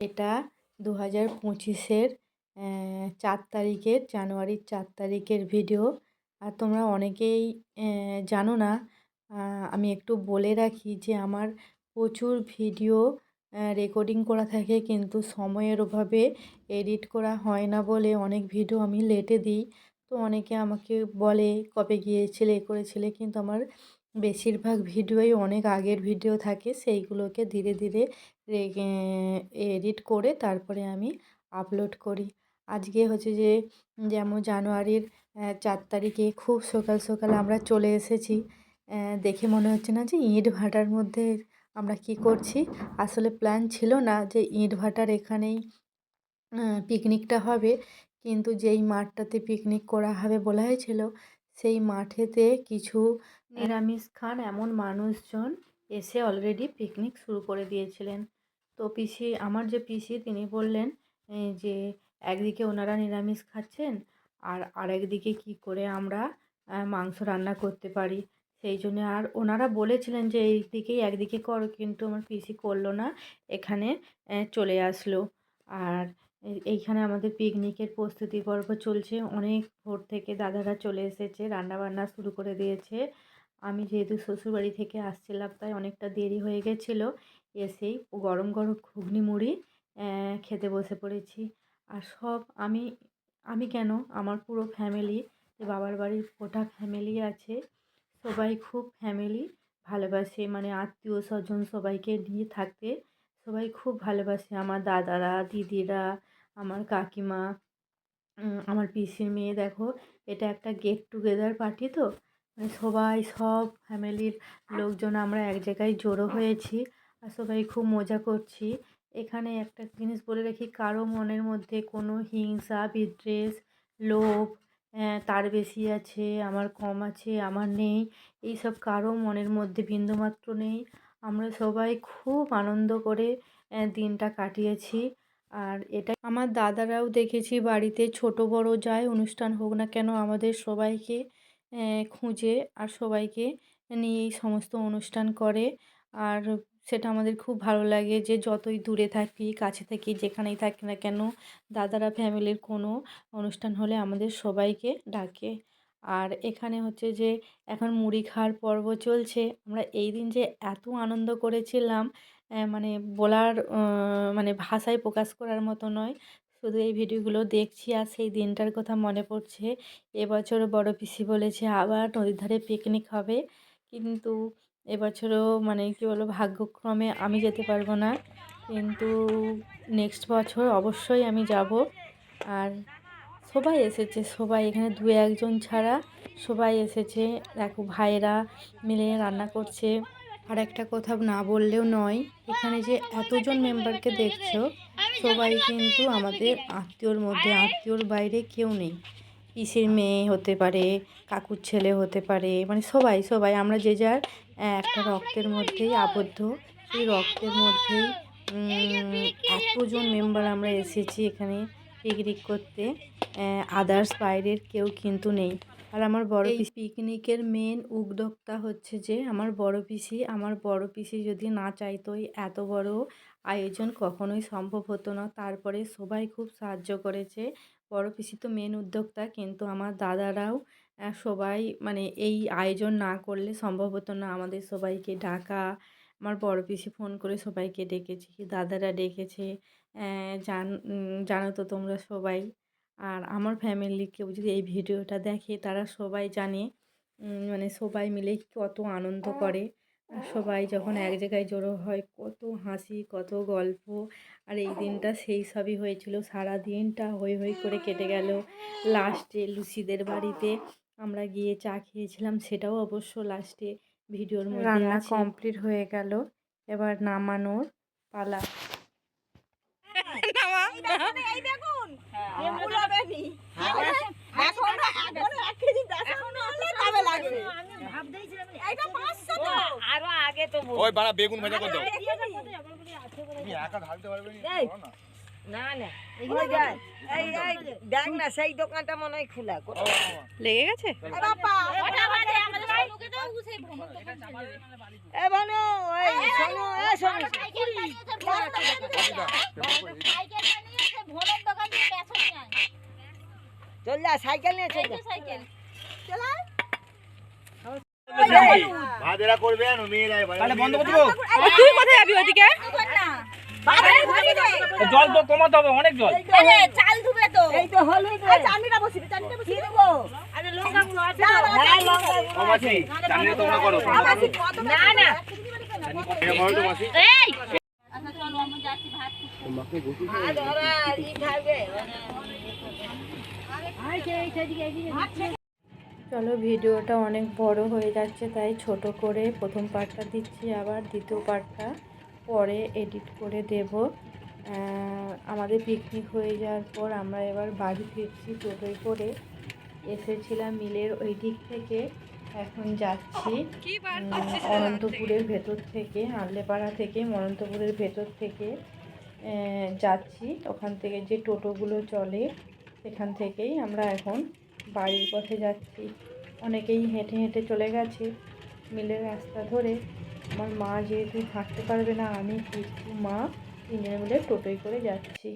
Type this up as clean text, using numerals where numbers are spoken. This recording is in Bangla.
এটা 2025-এর 4 তারিখের জানুয়ারির 4 তারিখের ভিডিও। আর তোমরা অনেকেই জানো না। আমি একটু বলে রাখি যে আমার প্রচুর ভিডিও রেকর্ডিং করা থাকে, কিন্তু সময়ের অভাবে এডিট করা হয় না বলে অনেক ভিডিও আমি লেটে দিই। তো অনেকে আমাকে বলে কবে গিয়েছিলে এ করেছিলে, কিন্তু আমার বেশিরভাগ ভিডিওই অনেক আগের ভিডিও থাকে, সেইগুলোকে ধীরে ধীরে এডিট করে তারপরে আমি আপলোড করি। আজকে হচ্ছে যে যেমন জানুয়ারির 4 তারিখে খুব সকাল সকাল আমরা চলে এসেছি। দেখে মনে হচ্ছে না যে ইট ভাটার মধ্যে আমরা কি করছি। আসলে প্ল্যান ছিল না যে ইট ভাটার এখানেই পিকনিকটা হবে, কিন্তু যেই মাঠটাতে পিকনিক করা হবে বলা হয়েছিল, সেই মাঠেতে কিছু নিরামিষ খান এমন মানুষজন এসে অলরেডি পিকনিক শুরু করে দিয়েছিলেন। তো পিসি, আমার যে পিসি, তিনি বললেন যে একদিকে ওনারা নিরামিষ খাচ্ছেন আর আরেকদিকে কি করে আমরা মাংস রান্না করতে পারি। সেই জন্য আর ওনারা বলেছিলেন যে এই দিকেই একদিকে করো, কিন্তু আমার পিসি করলো না, এখানে চলে আসলো। আর এইখানে আমাদের পিকনিকের প্রস্তুতি পর্ব চলছে। অনেক ভোর থেকে দাদারা চলে এসেছে, রান্নাবান্না শুরু করে দিয়েছে। আমি যেহেতু শ্বশুরবাড়ি থেকে আসছিলাম তাই অনেকটা দেরি হয়ে গেছিলো। এসেই গরম গরম ঘুগনি মুড়ি খেতে বসে পড়েছি। আর সব আমি আমি কেন, আমার পুরো ফ্যামিলি, বাবার বাড়ির গোটা ফ্যামিলি আছে, সবাই খুব ফ্যামিলি ভালোবাসে, মানে আত্মীয় স্বজন সবাইকে নিয়ে থাকতে সবাই খুব ভালোবাসে। আমার দাদারা, দিদিরা, আমার কাকিমা, আমার পিসির মেয়ে। দেখো, এটা একটা গেট টুগেদার পার্টি, তো মানে সবাই, সব ফ্যামিলির লোকজন আমরা এক জায়গায় জড়ো হয়েছি আর সবাই খুব মজা করছি। এখানে একটা জিনিস বলে রাখি, কারো মনের মধ্যে কোনো হিংসা, বিদ্বেষ, লোভ, তার বেশি আছে আমার কম আছে, আমার নেই, এইসব কারো মনের মধ্যে বিন্দুমাত্র নেই। আমরা সবাই খুব আনন্দ করে দিনটা কাটিয়েছি। আর এটা আমার দাদারাও দেখেছি বাড়িতে ছোট বড় যাই অনুষ্ঠান হোক না কেন আমাদের সবাইকে খুঁজে আর সবাইকে নিয়ে এই সমস্ত অনুষ্ঠান করে। আর সেটা আমাদের খুব ভালো লাগে যে যতই দূরে থাকি কাছে থাকি যেখানেই থাকি না কেন, দাদারা ফ্যামিলির কোনো অনুষ্ঠান হলে আমাদের সবাইকে ডাকে। আর এখানে হচ্ছে যে এখন মুড়ি খাওয়ার পর্ব চলছে। আমরা এই দিন যে এত আনন্দ করেছিলাম, মানে বলার মানে ভাষায় প্রকাশ করার মতো নয়। শুধু এই ভিডিওগুলো দেখছি আর সেই দিনটার কথা মনে পড়ছে। এবছরও বড় পিসি বলেছে আবার নদীর ধারে পিকনিক হবে, কিন্তু এবছরও মানে কী বলবো, ভাগ্যক্রমে আমি যেতে পারবো না, কিন্তু নেক্সট বছর অবশ্যই আমি যাব। আর সবাই এসেছে, সবাই এখানে দু একজন ছাড়া সবাই এসেছে। দেখো ভাইয়েরা মিলে রান্না করছে। আর একটা কথা না বললেও নয়, এখানে যে এতজন মেম্বারকে দেখছো সবাই কিন্তু আমাদের আত্মীয়র মধ্যে, আত্মীয়র বাইরে কেউ নেই। পিসির মেয়ে হতে পারে, কাকুর ছেলে হতে পারে, মানে সবাই সবাই আমরা যে যার একটা রক্তের মধ্যেই আবদ্ধ। সেই রক্তের মধ্যেই এতজন মেম্বার আমরা এসেছি এখানে পিকনিক করতে, আদার্স বাইরের কেউ কিন্তু নেই। আর আমার বড় পিসি পিকনিকের মেন উদ্যোক্তা হচ্ছে যে আমার বড় পিসি। আমার বড় পিসি যদি না চাইতো এত বড় আয়োজন কখনোই সম্ভব হতো না। তারপরে সবাই খুব সাহায্য করেছে। বড় পিসি তো মেন উদ্যোক্তা, কিন্তু আমার দাদারাও সবাই, মানে এই আয়োজন না করলে সম্ভব হতো না আমাদের সবাইকে ডাকা। আমার বড় পিসি ফোন করে সবাইকে ডেকেছে, দাদারা ডেকেছে, জানো তো তোমরা সবাই। আর আমার ফ্যামিলি কেউ যদি এই ভিডিওটা দেখে তারা সবাই জানে, মানে সবাই মিলে কত আনন্দ করে। আর সবাই যখন এক জায়গায় জড়ো হয় কত হাসি, কত গল্প। আর এই দিনটা সেই সবই হয়েছিল, সারা দিনটা হই হই করে কেটে গেল। লাস্টে লুসিদের বাড়িতে আমরা গিয়ে চা খেয়েছিলাম, সেটাও অবশ্য লাস্টে ভিডিওর মধ্যে রান্না কমপ্লিট হয়ে গেল, এবার নামানোর পালা। ওই বাড়া বেগুন ভাজা করে দাও। তুমি একা ঢালতে পারবে না। না না ওই দেখ, এই এই দেখ না সেই দোকানটা মনে হয় খোলা। লেগে গেছে? এ বানু এই শোনো শোনো চল যা সাইকেল নিয়ে চল ভাদেরা করবে না মেয়েরাই তাহলে বন্ধ করে দেবো। তুই কোথায় যাবি ওদিকে? জল তো কমাতে হবে, অনেক জল। চাল ধুবে তো এই তো হলুদ চাটনিটা বসিবে কি দেবো? আরে লঙ্কা গুলো আছে ও মাসি চাটনি তোমরা করো। না না এটা করো তো মাসি। এই আচ্ছা চল আমি যাচ্ছি ভাত তোমাকে বসি ভাত ওরা ই খাবে চলো, ভিডিওটা অনেক বড় হয়ে যাচ্ছে, তাই ছোট করে প্রথম পার্টটা দিচ্ছি, আবার দ্বিতীয় পার্টটা পরে এডিট করে দেব। আমাদের পিকনিক হয়ে যাওয়ার পর আমরা এবার বাড়ি ফিরছি টোটোয় করে। এসেছিলাম মিলের ওই দিক থেকে, এখন যাচ্ছি অনন্তপুরের ভেতর থেকে, আনলেপাড়া থেকে অনন্তপুরের ভেতর থেকে যাচ্ছি। ওখান থেকে যে টোটোগুলো চলে সেখান থেকেই আমরা এখন বাড়ির পথে যাচ্ছি। অনেকেই হেঁটে হেঁটে চলে গেছে মিলের রাস্তা ধরে। আমার মা যেহেতু হাঁটতে পারবে না, আমি পিকু মা তিনজনে মিলে টোটোয় করে যাচ্ছি।